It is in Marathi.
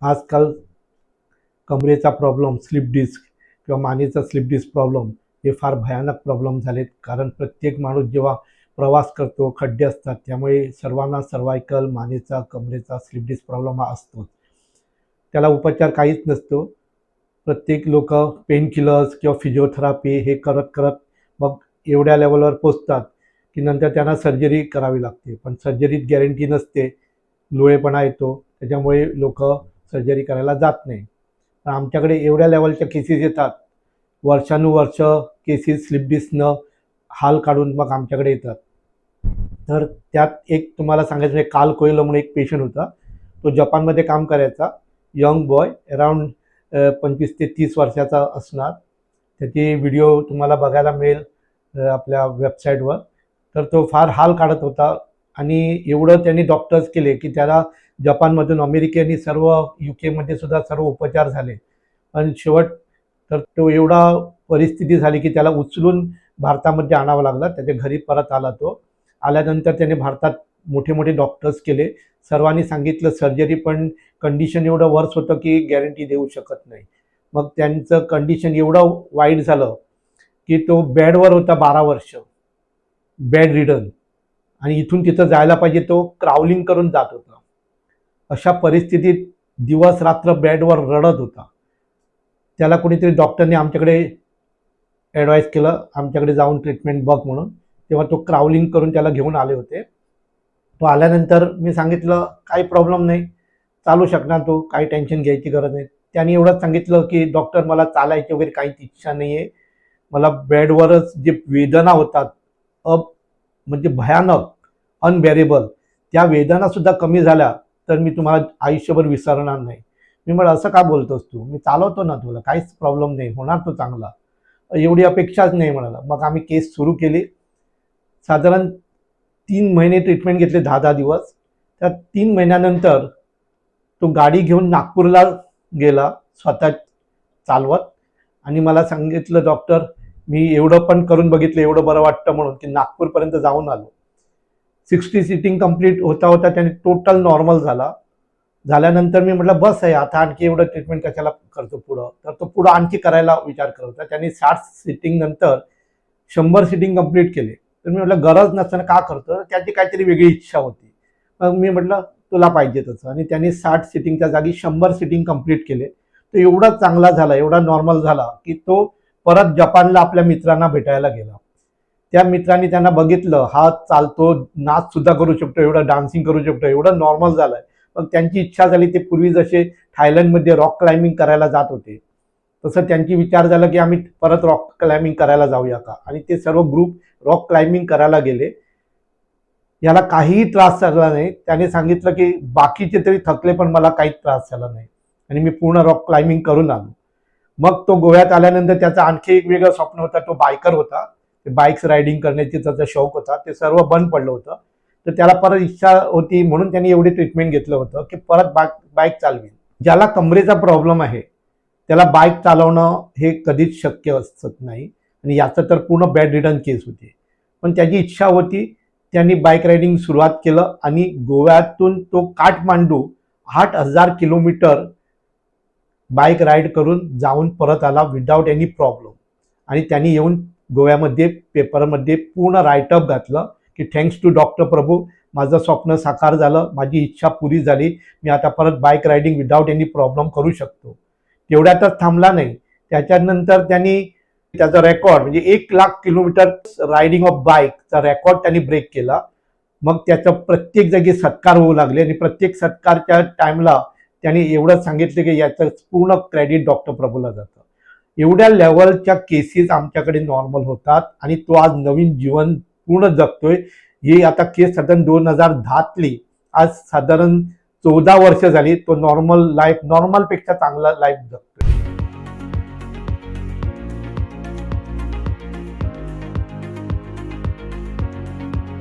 आजकाल कमरेचा प्रॉब्लेम, स्लिप डिस्क किंवा मानेचा स्लिप डिस्क प्रॉब्लेम हे फार भयानक प्रॉब्लेम झालेत. कारण प्रत्येक माणूस जेव्हा प्रवास करतो, खड्डे असतात, त्यामुळे सर्वांना सर्वायकल, मानेचा, कमरेचा स्लिप डिस्क प्रॉब्लेम हा असतोच. त्याला उपचार काहीच नसतो. प्रत्येक लोक पेन किलर्स किंवा फिजिओथेरपी हे करत करत मग एवढ्या लेवलवर पोचतात की नंतर त्यांना सर्जरी करावी लागते. पण सर्जरीत गॅरंटी नसते, लोळेपणा येतो, त्याच्यामुळे लोक सर्जरी करायला जात नाही. पण आमच्याकडे एवढ्या लेवलच्या केसेस येतात, वर्षानुवर्ष केसेस स्लिप डिस्कनं हाल काढून मग आमच्याकडे येतात. तर त्यात एक तुम्हाला सांगायचं म्हणजे काल कोयलो म्हणून एक पेशंट होता. तो जपानमध्ये काम करायचा, यंग बॉय, अराउंड 25 ते 30 वर्षाचा असणार. त्याची व्हिडिओ तुम्हाला बघायला मिळेल आपल्या वेबसाईटवर. तर तो फार हाल काढत होता आणि एवढं त्यांनी डॉक्टर्स केले की त्याला जपानमधून अमेरिकेने सर्व UK सुद्धा सर्व उपचार झाले. पण शेवट तर तो एवढा परिस्थिती झाली की त्याला उचलून भारतामध्ये आणावं लागलं. त्याच्या घरी परत आला. तो आल्यानंतर त्याने भारतात मोठे मोठे डॉक्टर्स केले. सर्वांनी सांगितलं सर्जरी, पण कंडिशन एवढं वर्स होतं की गॅरंटी देऊ शकत नाही. मग त्यांचं कंडिशन एवढं वाईट झालं की तो बेडवर होता 12 वर्ष, बेड रिडन, आणि इथून तिथं जायला पाहिजे तो क्रावलिंग करून जात होता. अशा परिस्थितीत दिवस रात्र बेडवर रडत होता. त्याला कोणीतरी डॉक्टरने आमच्याकडे ॲडवाईस केलं, आमच्याकडे जाऊन ट्रीटमेंट बघ म्हणून. तेव्हा तो क्रावलिंग करून त्याला घेऊन आले होते. तो आल्यानंतर मी सांगितलं काही प्रॉब्लेम नाही, चालू शकणार, तो काही टेन्शन घ्यायची गरज नाही. त्यांनी एवढंच सांगितलं की डॉक्टर मला चालायची वगैरे काहीच इच्छा नाही आहे, मला बेडवरच जे वेदना होतात म्हणजे भयानक, अनबेरेबल, त्या वेदनासुद्धा कमी झाल्या तर मी तुम्हाला आयुष्यभर विसरणार नाही. मी म्हटलं असं का बोलतोस तू, मी चालवतो ना तुला, काहीच प्रॉब्लेम नाही, होणार तो चांगला, एवढी अपेक्षाच नाही म्हणाला. मग आम्ही केस सुरू केली. साधारण 3 महिने ट्रीटमेंट घेतले, 10-10 दिवस. त्या 3 महिन्यानंतर तो गाडी घेऊन नागपूरला गेला स्वतः चालवत, आणि मला सांगितलं डॉक्टर मी एवढं पण करून बघितलं, एवढं बरं वाटतं म्हणून, की नागपूरपर्यंत जाऊन आलो. 60 सिटिंग कंप्लीट होता होता त्याने टोटल नॉर्मल झाला. झाल्यानंतर मी म्हटलं बस आहे आता, आणखी एवढं ट्रीटमेंट कशाला करतो पुढं. तर तो पुढं आणखी करायला विचार करत होता. त्याने 60 सिटिंग नंतर 100 सिटिंग कंप्लीट केले. तर मी म्हटलं गरज नसताना का करतो, त्याची काहीतरी वेगळी इच्छा होती. मग मी म्हटलं तुला पाहिजे तसं, आणि त्यांनी 60 सिटिंगच्या जागी 100 सिटिंग कंप्लीट केले. तो एवढा चांगला झाला, एवढा नॉर्मल झाला की तो परत जपानला आपल्या मित्रांना भेटायला गेला. त्या मित्रांनी त्यांना बघितलं, हा चालतो, नाच सुद्धा करू शकतो, एवढं डान्सिंग करू शकतो, एवढं नॉर्मल झालंय. मग त्यांची इच्छा झाली, ते पूर्वी जसे थायलंडमध्ये रॉक क्लाइम्बिंग करायला जात होते तसं त्यांची विचार झाला की आम्ही परत रॉक क्लाइम्बिंग करायला जाऊया का, आणि ते सर्व ग्रुप रॉक क्लाइम्बिंग करायला गेले. याला काहीही त्रास झाला नाही. त्याने सांगितलं की बाकीचे तरी थकले पण मला काहीच त्रास झाला नाही, आणि मी पूर्ण रॉक क्लाइम्बिंग करून आलो. मग तो गोव्यात आल्यानंतर त्याचा आणखी एक वेगळं स्वप्न होता, तो बायकर होता. बाईक्स रायडिंग करण्याची त्याचा शौक होता, ते सर्व बंद पडलं होतं. तर त्याला परत इच्छा होती म्हणून त्यांनी एवढी ट्रीटमेंट घेतलं होतं की परत बाईक चालवी. ज्याला कमरेचा प्रॉब्लेम आहे त्याला बाईक चालवणं हे कधीच शक्य असत नाही, आणि याचं तर पूर्ण बेड रिडन केस होती. पण त्याची इच्छा होती, त्यांनी बाईक रायडिंग सुरुवात केलं, आणि गोव्यातून तो काठमांडू 8,000 किलोमीटर बाईक राईड करून जाऊन परत आला विदाऊट एनी प्रॉब्लेम. आणि त्यांनी येऊन गोव्यामध्ये पेपरमध्ये पूर्ण राईटअप घातलं की थँक्स टू डॉक्टर प्रभू, माझं स्वप्न साकार झालं, माझी इच्छा पुरी झाली, मी आता परत bike riding without any problem करू शकतो. तेवढ्यातच थांबला नाही. त्याच्यानंतर त्यांनी त्याचा रेकॉर्ड म्हणजे 1,00,000 किलोमीटर रायडिंग ऑफ बाईकचा रेकॉर्ड त्यांनी ब्रेक केला. मग त्याचा प्रत्येक जागी सत्कार होऊ लागले, आणि प्रत्येक सत्कारच्या टाइमला त्यांनी एवढंच सांगितलं की याचं पूर्ण क्रेडिट डॉक्टर प्रभूला जातं. एवढ्या लेवलच्या केसेस आमच्याकडे नॉर्मल होतात, आणि तो आज नवीन जीवन पूर्ण जगतोय. ही आता केस साधारण 2010तली, आज साधारण 14 वर्ष झाली. तो नॉर्मल पेक्षा चांगला लाईफ जगतोय.